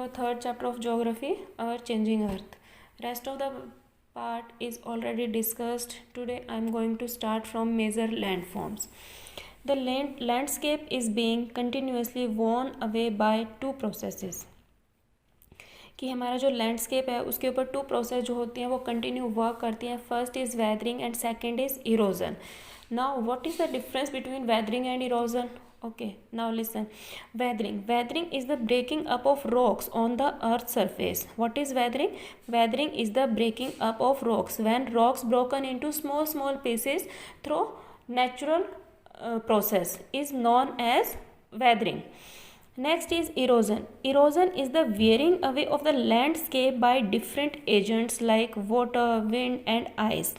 our third chapter of geography, our changing earth. Rest of the part is already discussed. Today I am going to start from major landforms. The landscape is being continuously worn away by two processes. कि हमारा जो landscape है उसके ऊपर to process जो होती हैं वो कंटिन्यू वर्क करती हैं. First is weathering and second is erosion. Now what is the difference between weathering and erosion? Okay, now listen. Weathering is the breaking up of rocks on the earth's surface. What is weathering? Weathering is the breaking up of rocks. When rocks broken into small pieces through natural process is known as weathering. Next is erosion. Erosion is the wearing away of the landscape by different agents like water, wind and ice.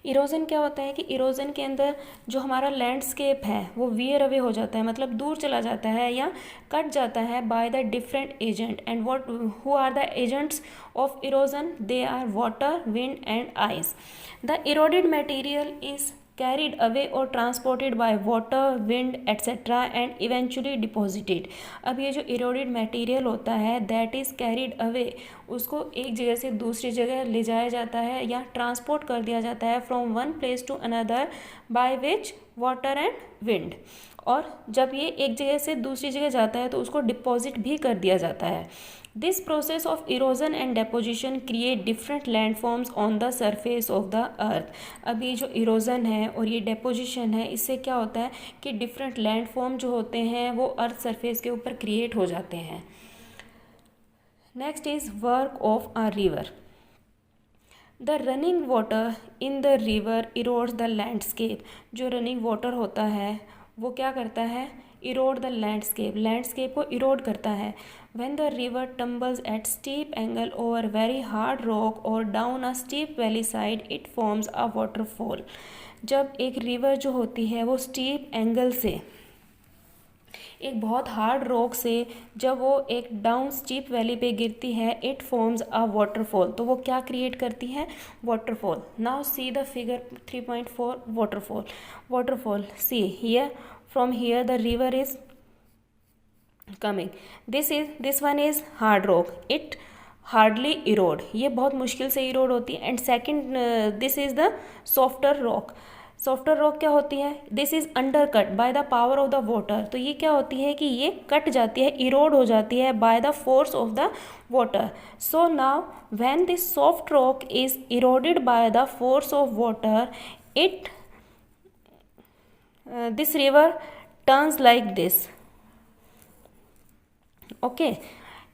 Erosion क्या होता है कि erosion के अंदर जो हमारा landscape है वो वियर अवे हो जाता है, मतलब दूर चला जाता है या कट जाता है by the different agent. And what who are the agents of erosion? They are water, wind and ice. The eroded material is carried away or transported by water, wind etc. and eventually deposited. अब ये जो eroded material होता है that is carried away, उसको एक जगह से दूसरी जगह ले जाया जाता है या ट्रांसपोर्ट कर दिया जाता है from one place to another by which water and wind. और जब ये एक जगह से दूसरी जगह जाता है तो उसको डिपॉजिट भी कर दिया जाता है. This process of erosion and deposition create different landforms on the surface of the earth. अब ये जो इरोजन है और ये डेपोजिशन है, इससे क्या होता है कि डिफरेंट लैंडफॉर्म जो होते हैं वो अर्थ सरफेस के ऊपर क्रिएट हो जाते हैं. Next is work of a river. The running water in the river erodes the landscape. जो रनिंग वाटर होता है वो क्या करता है? इरोड द लैंडस्केप को इरोड करता है. When the river tumbles at steep angle over very hard rock or down a steep valley side, it forms a waterfall. जब एक रिवर जो होती है वो स्टीप एंगल से, एक बहुत हार्ड रॉक से जब वो एक डाउन स्टीप वैली पे गिरती है, इट फॉर्म्स अ वाटरफॉल. तो वो क्या क्रिएट करती है? Waterfall. Now see the figure 3.4. Waterfall see here. From here the river is coming. This one is hard rock. It hardly erode. ये बहुत मुश्किल से इरोड होती है. And second this is the softer rock. Softer rock क्या होती है? This is under cut by the power of the water. तो ये क्या होती है कि ये कट जाती है, इरोड हो जाती है by the force of the water. So now when this soft rock is eroded by the force of water, it this river turns like this. Okay.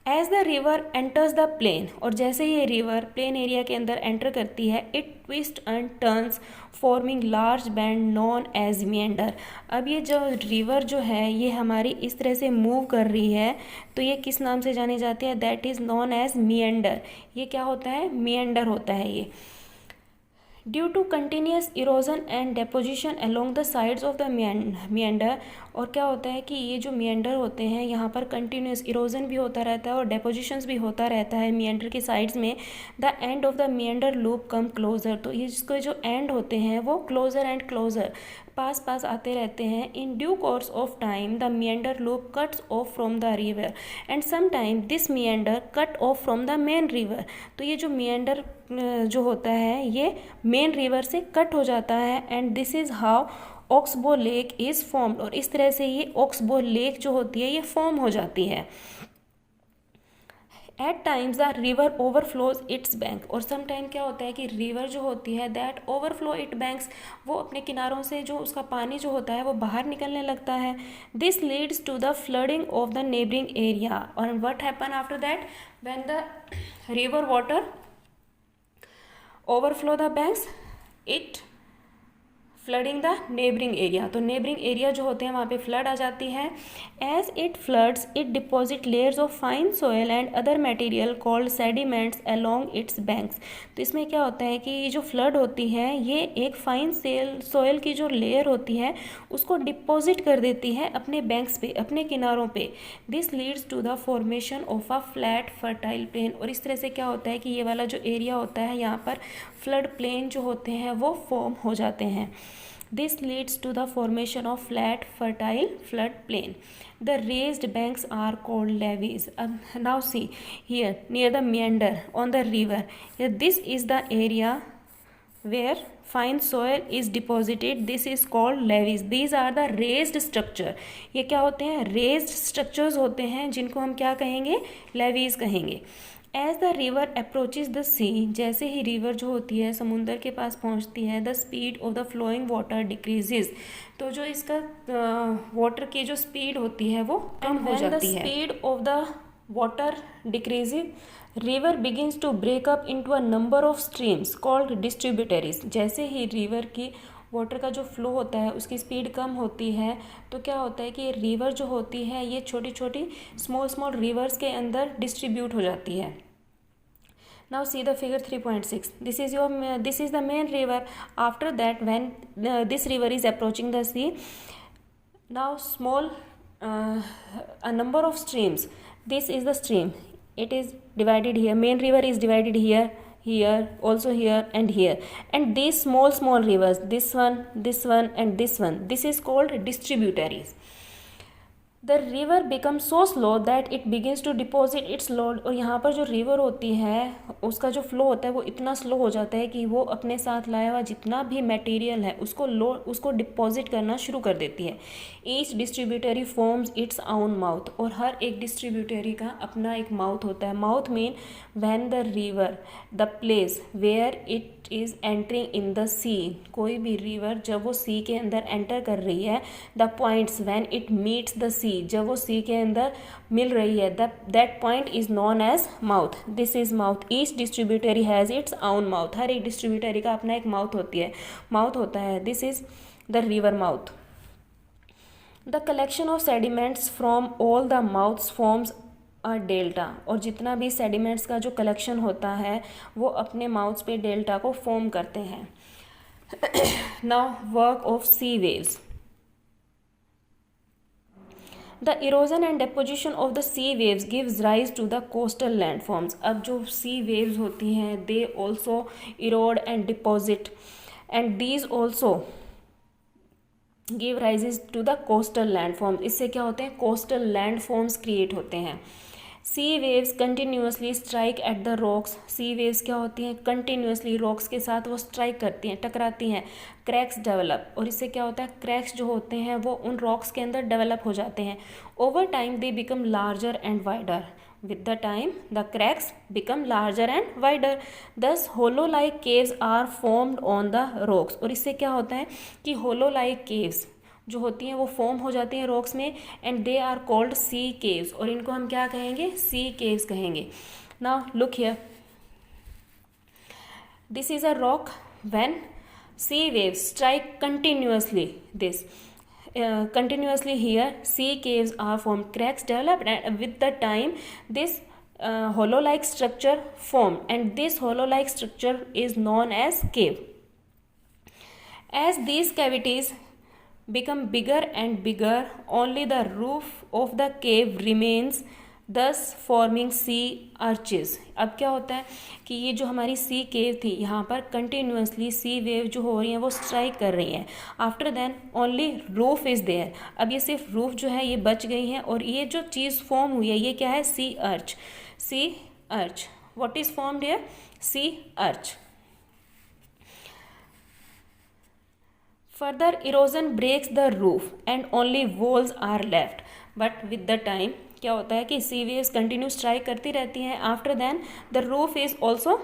As the river enters the plain, और जैसे ये river plain area के अंदर enter करती है, it twist and turns forming large band known as meander. अब ये जो रिवर जो है ये हमारी इस तरह से मूव कर रही है तो ये किस नाम से जानी जाती है? That is known as meander. ये क्या होता है? मिएंडर होता है ये. Due to continuous erosion and deposition along the sides of the meander. और क्या होता है कि ये जो मिएंडर होते हैं यहाँ पर कंटिन्यूस इरोजन भी होता रहता है और डेपोजिशंस भी होता रहता है मिएंडर के साइड्स में. The end of the meander loop come closer. तो ये जिसके जो एंड होते हैं वो क्लोजर एंड क्लोजर पास आते रहते हैं. In due course of time the meander loop cuts off from the river and some time this meander cut off from the main river. तो ये जो मिएंडर जो होता है ये मेन रिवर से कट हो जाता है. And this is how oxbow lake is formed. और इस तरह से ये ऑक्सबो लेक जो होती है ये फॉर्म हो जाती है. At times the river overflows its bank. और सम टाइम क्या होता है कि रिवर जो होती है दैट ओवरफ्लो इट बैंक्स, वो अपने किनारों से जो उसका पानी जो होता है वो बाहर निकलने लगता है. This leads to the flooding of the neighbouring area. और what happen after that? When the river water overflow the banks, it flooding the neighbouring area. तो नेबरिंग एरिया जो होते हैं वहाँ पे फ्लड आ जाती है. As it floods it deposit layers of fine soil and other material called sediments along its banks. तो इसमें क्या होता है कि ये जो फ्लड होती है ये एक फाइन सोयल की जो लेयर होती है उसको डिपॉजिट कर देती है अपने बैंक्स पे, अपने किनारों पे. This leads to the formation of a flat fertile plain. और इस तरह से क्या होता है कि ये वाला जो एरिया होता है यहाँ पर फ्लड प्लेन जो होते हैं वो फॉर्म हो जाते हैं. This leads to the formation of flat, fertile flood plain. The raised banks are called levees. Now see here near the meander on the river. Here, this is the area where fine soil is deposited. This is called levees. These are the raised structure. ये क्या होते हैं? raised structures होते हैं जिनको हम क्या कहेंगे? levees कहेंगे. As the river approaches the sea, जैसे ही river जो होती है समुंदर के पास पहुंचती है, the speed of the flowing water decreases. तो जो इसका water की जो speed होती है वो कम हो जाती है. When the speed of the water decreases, river begins to break up into a number of streams called distributaries. जैसे ही river की वाटर का जो फ्लो होता है उसकी स्पीड कम होती है तो क्या होता है कि ये रिवर जो होती है ये छोटी छोटी स्मॉल रिवर्स के अंदर डिस्ट्रीब्यूट हो जाती है. Now see the figure 3.6. This is the main river. After that, when this river is approaching the sea, now a number of streams. This is the stream. It is divided here. Main river is divided here, also here, and here. And these small rivers, this one, and this one. This is called distributaries. The river becomes so slow that it begins to deposit its load. और यहाँ पर जो river होती है उसका जो flow होता है वो इतना स्लो हो जाता है कि वो अपने साथ लाया हुआ जितना भी मटेरियल है उसको डिपॉजिट करना शुरू कर देती है. Each distributary forms it's own mouth. और हर एक डिस्ट्रीब्यूटरी का अपना एक माउथ होता है. Mouth mean when the river the place where it is entering in the sea. कोई भी रिवर जब वो सी के अंदर एंटर कर रही है, the points when it meets the sea, जब वो सी के अंदर मिल रही है, that point is known as mouth. This is mouth. Each distributary has its own mouth. हर एक डिस्ट्रीब्यूटरी का अपना एक माउथ होता है. This is the river mouth. The collection of sediments from all the mouths forms a delta. और जितना भी सेडिमेंट्स का जो कलेक्शन होता है वो अपने माउथ्स पे डेल्टा को फॉर्म करते हैं. Now work of sea waves. The erosion and deposition of the sea waves gives rise to the coastal landforms. अब जो sea waves होती हैं they also erode and deposit and these also give rises to the coastal landforms. इससे क्या होते हैं? coastal landforms create होते हैं. Sea waves continuously strike at the rocks. Sea waves क्या होती हैं? कंटिन्यूसली रॉक्स के साथ वो स्ट्राइक करती हैं, टकराती हैं. Cracks develop. और इससे क्या होता है? क्रैक्स जो होते हैं वो उन रॉक्स के अंदर डेवलप हो जाते हैं. Over time they become larger and wider. With the time, the cracks become larger and wider. Thus, hollow-like caves are formed on the rocks. और इससे क्या होता है कि hollow-like caves जो होती हैं वो फॉर्म हो जाती हैं रॉक्स में and they are called sea caves. और इनको हम क्या कहेंगे? सी केव्स कहेंगे. Now look here. This is a rock. When sea waves strike continuously continuously here, sea caves are formed. Cracks developed and with the time this hollow-like structure formed and this hollow-like structure is known as cave. As these cavities become bigger and bigger, only the roof of the cave remains, thus forming sea arches. अब क्या होता है कि ये जो हमारी सी केव थी यहाँ पर कंटिन्यूसली सी वेव जो हो रही हैं वो स्ट्राइक कर रही हैं. After then only roof is there. अब ये सिर्फ रूफ जो है ये बच गई है और ये जो चीज़ फॉर्म हुई है ये क्या है? Sea arch. Sea arch. What is formed here? Sea arch. Further erosion breaks the roof and only walls are left. But with the time क्या होता है कि सी वेव्स कंटिन्यू स्ट्राइक करती रहती हैं. After then the roof is also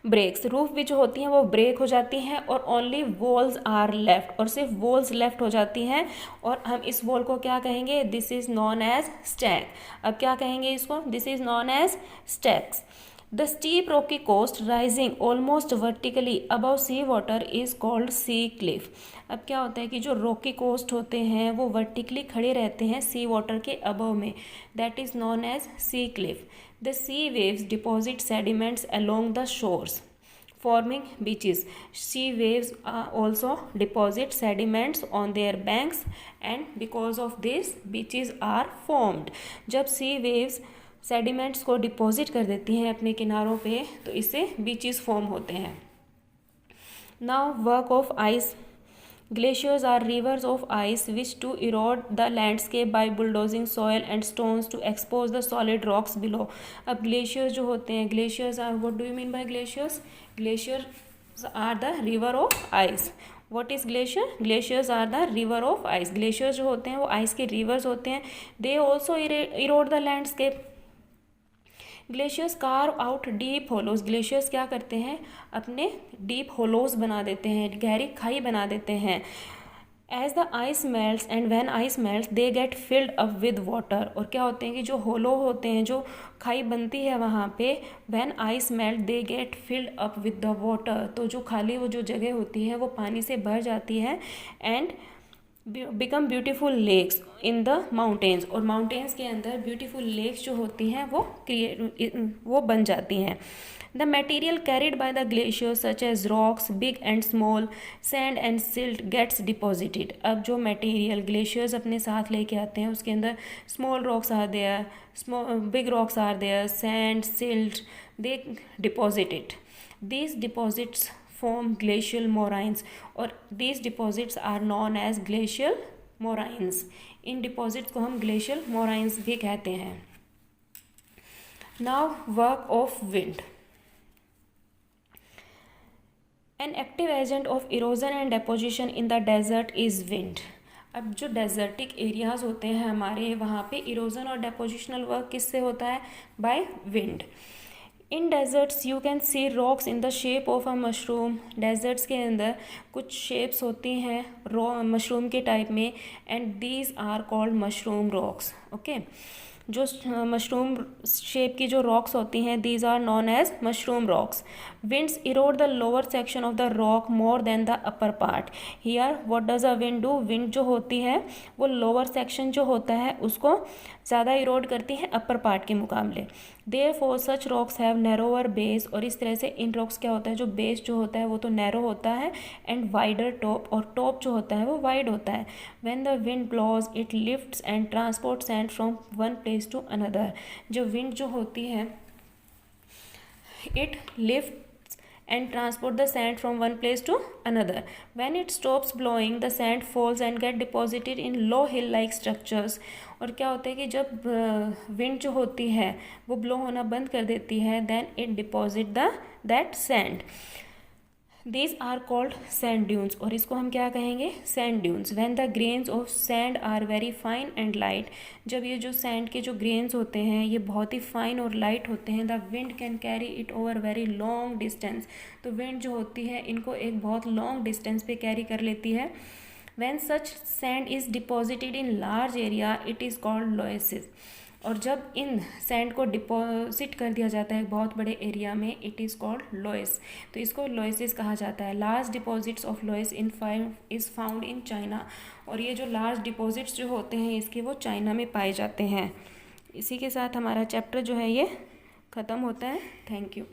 breaks. रूफ भी जो होती हैं वो ब्रेक हो जाती हैं और ओनली वॉल्स आर लेफ्ट. और सिर्फ वॉल्स लेफ्ट हो जाती हैं और हम इस वॉल को क्या कहेंगे? This is known as stack. अब क्या कहेंगे इसको? This is known as stacks. The steep rocky coast rising almost vertically above sea water is called sea cliff. अब क्या होता है कि जो rocky coast होते हैं वो vertically खड़े रहते हैं sea water के above में. That is known as sea cliff. The sea waves deposit sediments along the shores, forming beaches. Sea waves also deposit sediments on their banks and because of this beaches are formed. जब sea waves sediments को deposit कर देती हैं अपने किनारों पे तो इससे बीचेस फॉर्म होते हैं. Now work of ice. Glaciers are rivers of ice which to erode the landscape by bulldozing soil and stones to expose the solid rocks below. अब glaciers जो होते हैं, glaciers are, what do you mean by glaciers? Glaciers are the river of ice. What is glacier? Glaciers are the river of ice. Glaciers जो होते हैं वो ice के rivers होते हैं. They also erode the landscape. Glaciers carve out deep hollows. Glaciers क्या करते हैं, अपने डीप होलोज बना देते हैं, गहरी खाई बना देते हैं. As the ice melts and when ice melts they get filled up with water. और क्या होते हैं कि जो होलो होते हैं, जो खाई बनती है वहाँ पे, when ice melt they get filled up with the water. तो जो खाली वो जो जगह होती है वो पानी से भर जाती है. And become beautiful lakes in the mountains. और माउंटेन्स के अंदर ब्यूटीफुल लेक्स जो होती हैं वो बन जाती हैं. The material carried by the glacier such as rocks big and small sand and silt gets deposited. अब जो मटेरियल ग्लेशियर्स अपने साथ लेके आते हैं उसके अंदर small rocks are there, big rocks are there, sand, silt, they deposited. These deposits form glacial moraines, और these deposits are known as glacial moraines. In deposits को हम glacial moraines भी कहते हैं. Now work of wind. An active agent of erosion and deposition in the desert is wind. अब जो desertic areas होते हैं हमारे, वहाँ पे इरोजन और डेपोजिशनल वर्क किससे होता है? By wind. In deserts you can see rocks in the shape of a mushroom. Deserts के अंदर कुछ शेप्स होती हैं मशरूम के टाइप में, and these are called mushroom rocks. Okay, जो मशरूम शेप की जो रॉक्स होती हैं, these are known as mushroom rocks. Winds erode the lower section of the rock more than the upper part. Here what does a wind do? Wind जो होती है वो lower section जो होता है उसको ज़्यादा इरोड करती है अपर पार्ट के मुकाबले. Therefore such rocks have narrower base. और इस तरह से इन रॉक्स क्या होता है, जो बेस जो होता है वो तो नैरो होता है, एंड वाइडर टॉप, और टॉप जो होता है वो वाइड होता है. When the wind blows it lifts and transport sand from one place to another. जो विंड जो होती है it lift and transport the sand from one place to another. When it stops blowing, the sand falls and get deposited in low hill like structures. और क्या होता है कि जब विंड जो होती है वो ब्लो होना बंद कर देती है, then it deposit that sand. These are called sand dunes. और इसको हम क्या कहेंगे? sand dunes. When the grains of sand are very fine and light. जब ये जो sand के जो grains होते हैं ये बहुत ही fine और light होते हैं, the wind can carry it over very long distance. तो wind जो होती है इनको एक बहुत long distance पे carry कर लेती है. When such sand is deposited in large area, it is called loess. और जब इन सैंड को डिपॉजिट कर दिया जाता है बहुत बड़े एरिया में, इट इज़ कॉल्ड लोएस. तो इसको लोएसिस कहा जाता है. Large deposits of loess is found in China. और ये जो लार्ज डिपॉजिट्स जो होते हैं इसके वो चाइना में पाए जाते हैं. इसी के साथ हमारा चैप्टर जो है ये ख़त्म होता है. Thank you.